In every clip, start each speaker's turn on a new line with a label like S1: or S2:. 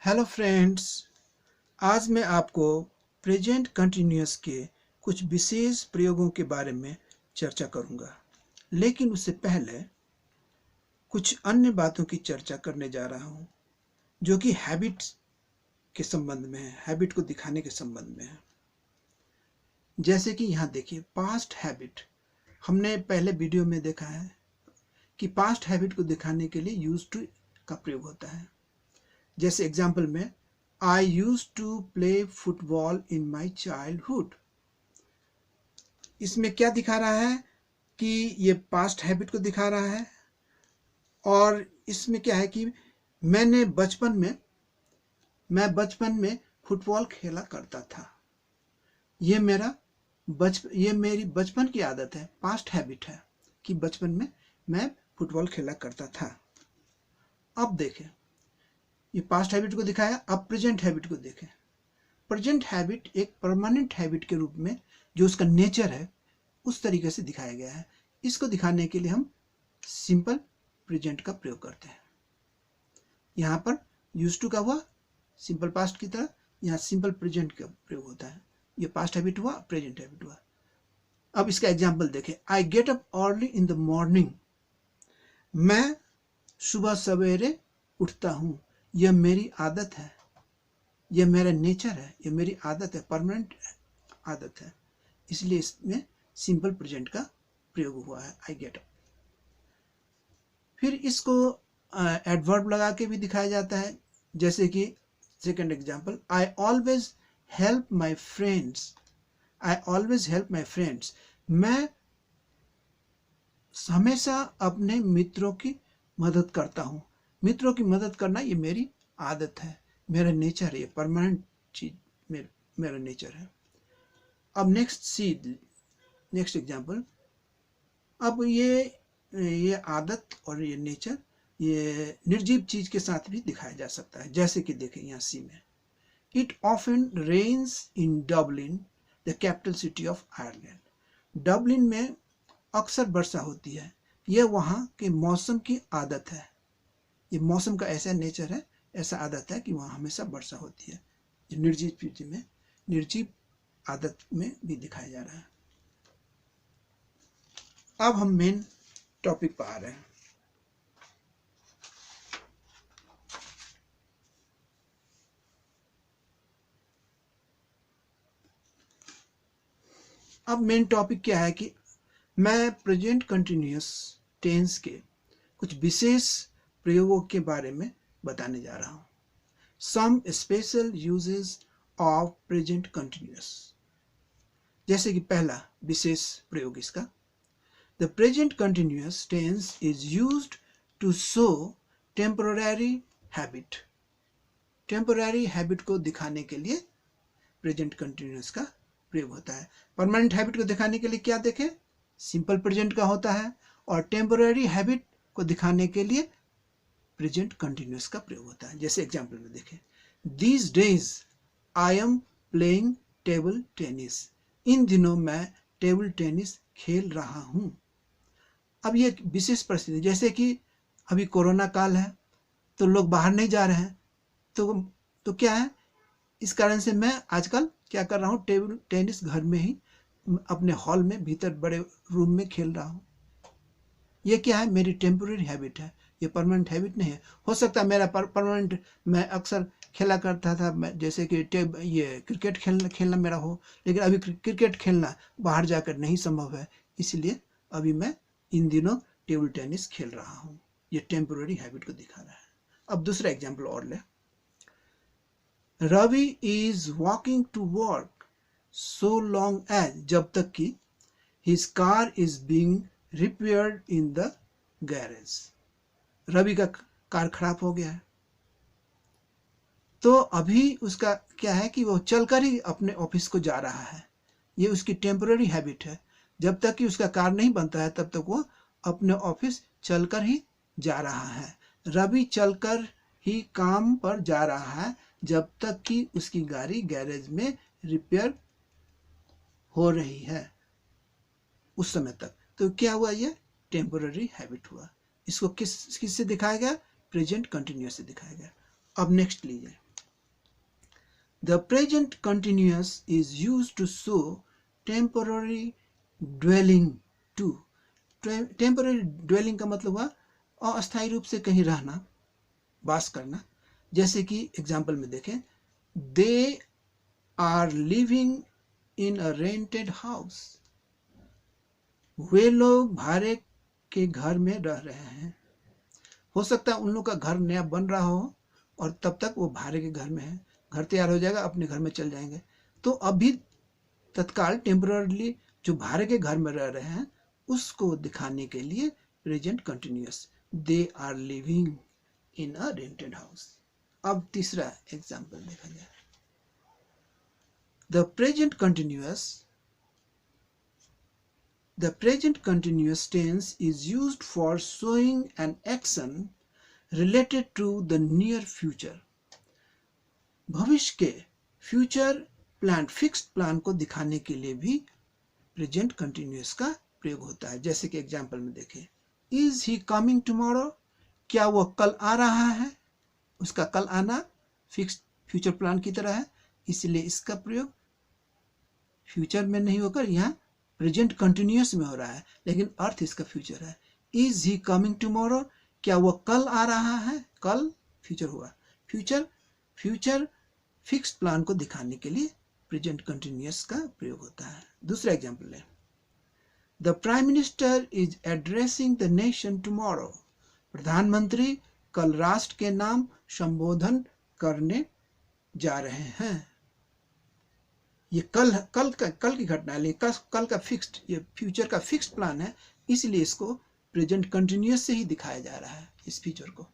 S1: Hello friends, आज मैं आपको प्रेजेंट कंटिन्यूअस के कुछ विशेष प्रयोगों के बारे में चर्चा करूंगा। लेकिन उससे पहले कुछ अन्य बातों की चर्चा करने जा रहा हूं जो कि हैबिट्स के संबंध में है, हैबिट को दिखाने के संबंध में है। जैसे कि यहाँ देखिए, पास्ट हैबिट हमने पहले वीडियो में देखा है कि पास्ट हैबिट को दिखाने के लिए यूज टू का प्रयोग होता है। जैसे एग्जाम्पल में, I use to play football in my childhood. इसमें क्या दिखा रहा है कि ये पास्ट हैबिट को दिखा रहा है, और इसमें क्या है कि मैं बचपन में फुटबॉल खेला करता था। ये मेरी बचपन की आदत है, पास्ट हैबिट है कि बचपन में मैं फुटबॉल खेला करता था। अब देखें, ये पास्ट हैबिट को दिखाया। अब प्रेजेंट हैबिट को देखें। प्रेजेंट हैबिट एक परमानेंट हैबिट के रूप में, जो उसका नेचर है, उस तरीके से दिखाया गया है। इसको दिखाने के लिए हम सिंपल प्रेजेंट का प्रयोग करते हैं। यहाँ पर यूज टू का हुआ सिंपल पास्ट की तरह, यहाँ सिंपल प्रेजेंट का प्रयोग होता है। ये पास्ट हैबिट हुआ, प्रेजेंट हैबिट हुआ। अब इसका एग्जाम्पल देखें। I get up early in the morning. मैं सुबह सवेरे उठता हूँ। यह मेरी आदत है, यह मेरा नेचर है, यह मेरी आदत है, परमानेंट आदत है। इसलिए इसमें सिंपल प्रेजेंट का प्रयोग हुआ है, आई गेट अप। फिर इसको एडवर्ब लगा के भी दिखाया जाता है। जैसे कि second example, I always help my friends. I always help my friends. मैं हमेशा अपने मित्रों की मदद करता हूँ। मित्रों की मदद करना ये मेरी आदत है, मेरा नेचर है, ये परमानेंट चीज मेरा नेचर है। अब नेक्स्ट एग्जांपल। अब ये आदत और ये नेचर, ये निर्जीव चीज के साथ भी दिखाया जा सकता है। जैसे कि देखें यहाँ सी में, it often rains in Dublin, the capital city of Ireland. Dublin में अक्सर वर्षा होती है। यह वहाँ के मौसम की आदत है। ये मौसम का ऐसा नेचर है, ऐसा आदत है कि वहाँ हमेशा वर्षा होती है। ये निर्जीव चीज में, निर्जीव आदत में भी दिखाया जा रहा है। अब हम मेन टॉपिक पर आ रहे हैं। अब मेन टॉपिक क्या है कि मैं प्रेजेंट कंटिन्यूअस टेंस के कुछ विशेष प्रयोगों के बारे में बताने जा रहा हूं। Some special uses of present continuous. जैसे कि पहला विशेष प्रयोग इसका, the present continuous tense is used to show temporary habit. Temporary habit को दिखाने के लिए प्रेजेंट कंटिन्यूअस का प्रयोग होता है। परमानेंट हैबिट को दिखाने के लिए क्या देखें, सिंपल प्रेजेंट का होता है, और टेम्पोररी हैबिट को दिखाने के लिए प्रेजेंट कंटिन्यूअस का प्रयोग होता है। जैसे एग्जांपल में देखें, these days I am playing table tennis. इन दिनों मैं टेबल टेनिस खेल रहा हूं। अब ये विशेष परिस्थिति, जैसे कि अभी कोरोना काल है तो लोग बाहर नहीं जा रहे हैं, तो क्या है, इस कारण से मैं आजकल क्या कर रहा हूँ, टेबल टेनिस घर में ही अपने हॉल में भीतर बड़े रूम में खेल रहा हूँ। ये क्या है, मेरी टेम्पोररी हैबिट है, ये परमानेंट हैबिट नहीं है। हो सकता है मेरा परमानेंट, मैं अक्सर खेला करता था, मैं जैसे कि ये क्रिकेट खेलना मेरा हो, लेकिन अभी क्रिकेट खेलना बाहर जाकर नहीं संभव है, इसलिए अभी मैं इन दिनों टेबल टेनिस खेल रहा हूँ। ये टेम्पोररी हैबिट को दिखा रहा है। अब दूसरा एग्जाम्पल और ले, Ravi is walking to work so long as, जब तक कि his car is being repaired in the garage. Ravi का कार खराब हो गया है, तो अभी उसका क्या है कि वो चलकर ही अपने ऑफिस को जा रहा है। ये उसकी टेम्पोररी हैबिट है। जब तक कि उसका कार नहीं बनता है तब तक वो अपने ऑफिस चलकर ही जा रहा है। रवि चलकर ही काम पर जा रहा है जब तक कि उसकी गाड़ी गैरेज में रिपेयर हो रही है, उस समय तक। तो क्या हुआ, ये टेम्पोररी हैबिट हुआ। इसको किस से दिखाया गया, प्रेजेंट कंटिन्यूअस से दिखाया गया। अब नेक्स्ट लीजिए, The present continuous is used to show temporary dwelling to. Temporary dwelling का मतलब हुआ अस्थायी रूप से कहीं रहना, वास करना। जैसे कि एग्जाम्पल में देखें, they are living in a rented house. वे लोग भाड़े के घर में रह रहे हैं। हो सकता है उन लोग का घर नया बन रहा हो और तब तक वो भाड़े के घर में है। घर तैयार हो जाएगा, अपने घर में चल जाएंगे। तो अभी तत्काल टेम्पररीली जो भाड़े के घर में रह रहे हैं उसको दिखाने के लिए present continuous, they are living in a rented house. अब तीसरा एग्जाम्पल देखा जाए। द present continuous tense is used for showing an action related to the near future. भविष्य के फ्यूचर प्लान, फिक्स्ड प्लान को दिखाने के लिए भी प्रेजेंट कंटिन्यूअस का प्रयोग होता है। जैसे कि एग्जाम्पल में देखें, इज ही कमिंग टुमारो, क्या वो कल आ रहा है। उसका कल आना फिक्स्ड फ्यूचर प्लान की तरह है, इसलिए इसका प्रयोग फ्यूचर में नहीं होकर यहाँ प्रेजेंट कंटिन्यूअस में हो रहा है, लेकिन अर्थ इसका फ्यूचर है। इज ही कमिंग टुमारो, क्या वो कल आ रहा है। कल फ्यूचर हुआ, फ्यूचर फिक्स्ड प्लान को दिखाने के लिए प्रेजेंट कंटिन्यूअस का प्रयोग होता है। दूसरा एग्जाम्पल है, the prime minister is addressing the nation tomorrow. प्रधानमंत्री कल राष्ट्र के नाम संबोधन करने जा रहे हैं। ये कल की घटना है, लेकिन कल का फिक्स्ड, ये फ्यूचर का फिक्स्ड प्लान है, इसलिए इसको प्रेजेंट कंटिन्यूअस से ही दिखाया जा रहा है, इस फ्यूचर को।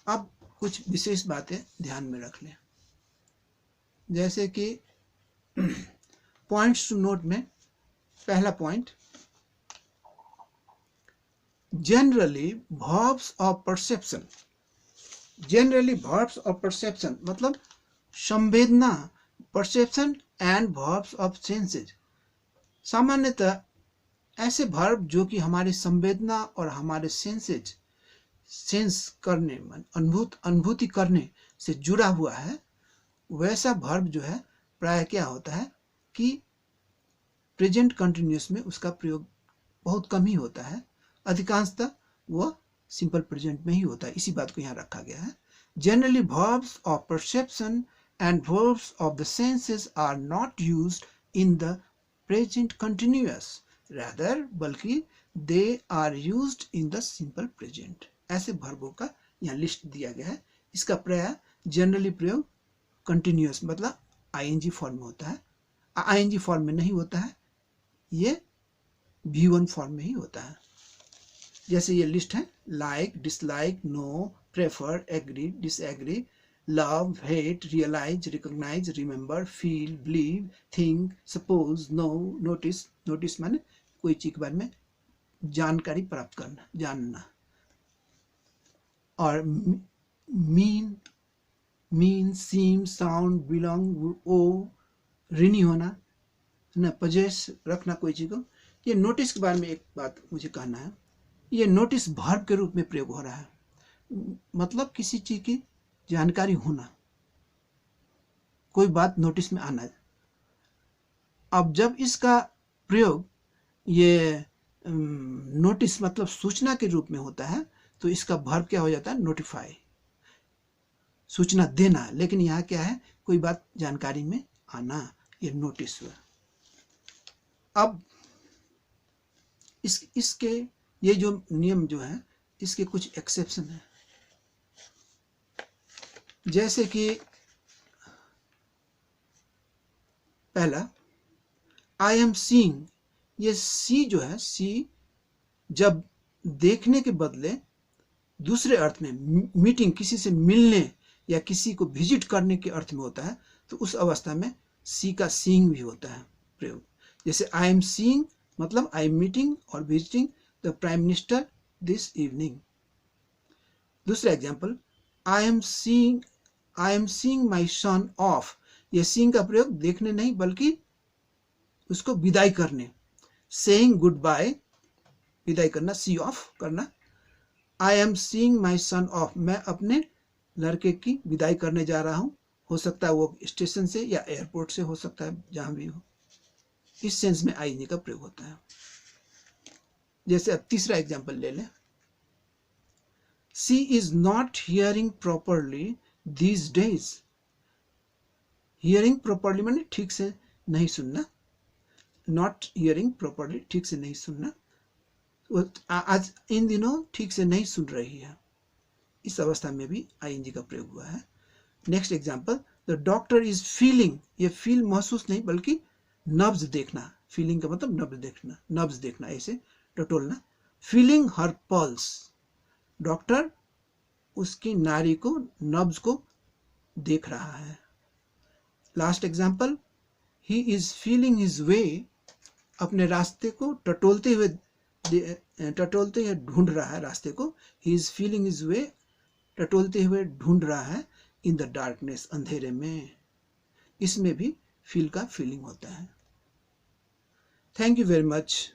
S1: अब कुछ विशेष बातें ध्यान में रख लें। जैसे कि पॉइंट्स टू नोट में पहला point, generally verbs of perception. Generally verbs of perception मतलब संवेदना, perception and verbs of senses. सामान्यतः ऐसे वर्ब जो कि हमारी संवेदना और हमारे सेंसेज, सेंस करने, अनुभूति करने से जुड़ा हुआ है, वैसा वर्ब जो है प्राय क्या होता है कि प्रेजेंट कंटिन्यूअस में उसका प्रयोग बहुत कम ही होता है। अधिकांशतः वह सिंपल प्रेजेंट में ही होता है। इसी बात को यहाँ रखा गया है। Generally verbs of perception and verbs of the senses are not used in the present continuous, rather बल्कि they are used in the simple present. ऐसे वर्बों का यहाँ लिस्ट दिया गया है। इसका प्राय जनरली प्रयोग कंटिन्यूअस मतलब आईएनजी फॉर्म में होता है। आईएनजी फॉर्म में नहीं होता है, ये V1 फॉर्म में ही होता है। जैसे ये लिस्ट है, like, dislike, know, prefer, agree, disagree, love, hate, realise, recognise, remember, feel, believe, think, suppose, know, notice. Notice माने कोई चीज के बारे में जानकारी प्राप्त करना, जानना। और मीन, सीम, साउंड, बिलोंग, ओ, ऋणी होना, न पजेस, रखना कोई चीज को। ये नोटिस के बारे में एक बात मुझे कहना है, ये नोटिस वर्ब के रूप में प्रयोग हो रहा है, मतलब किसी चीज की जानकारी होना, कोई बात नोटिस में आना। अब जब इसका प्रयोग ये नोटिस मतलब सूचना के रूप में होता है तो इसका वर्ब क्या हो जाता है, नोटिफाई, सूचना देना। लेकिन यहाँ क्या है, कोई बात जानकारी में आना, ये नोटिस हुआ। अब इसके ये जो नियम जो है इसके कुछ एक्सेप्शन है। जैसे कि पहला, आई एम सीइंग, ये सी जो है, सी जब देखने के बदले दूसरे अर्थ में, मीटिंग, किसी से मिलने या किसी को विजिट करने के अर्थ में होता है, तो उस अवस्था में सी का सीइंग भी होता है प्रयोग। जैसे आई एम सीइंग मतलब आई एम मीटिंग और visiting the prime minister this evening. दूसरा example, I am seeing my son off, ये सीइंग का प्रयोग देखने नहीं बल्कि उसको विदाई करने, सेइंग गुड बाय, विदाई करना, सी ऑफ करना। आई am seeing my son of, मैं अपने लड़के की विदाई करने जा रहा हूँ, हो सकता है वो स्टेशन से या एयरपोर्ट से हो सकता है, जहाँ भी हो। इस सेंस में आईएनजी का प्रयोग होता है। जैसे अब तीसरा एग्जाम्पल ले लें, she is not hearing properly these days. Hearing properly माने ठीक से नहीं सुनना, नॉट हियरिंग प्रॉपरली ठीक से नहीं सुनना, आज इन दिनों ठीक से नहीं सुन रही है। इस अवस्था में भी आईएनजी का प्रयोग हुआ है। Next example, the doctor is feeling, ये फील महसूस नहीं बल्कि नब्ज देखना, फीलिंग का मतलब नब्ज देखना, नब्ज देखना, ऐसे टटोलना। फीलिंग हर पल्स, डॉक्टर उसकी नाड़ी को, नब्ज को देख रहा है। Last example, he is feeling his वे, अपने रास्ते को टटोलते हुए ढूंढ रहा है रास्ते को। He is feeling his way, टटोलते हुए ढूंढ रहा है, इन द डार्कनेस, अंधेरे में। इसमें भी फील का फीलिंग होता है। Thank you very much.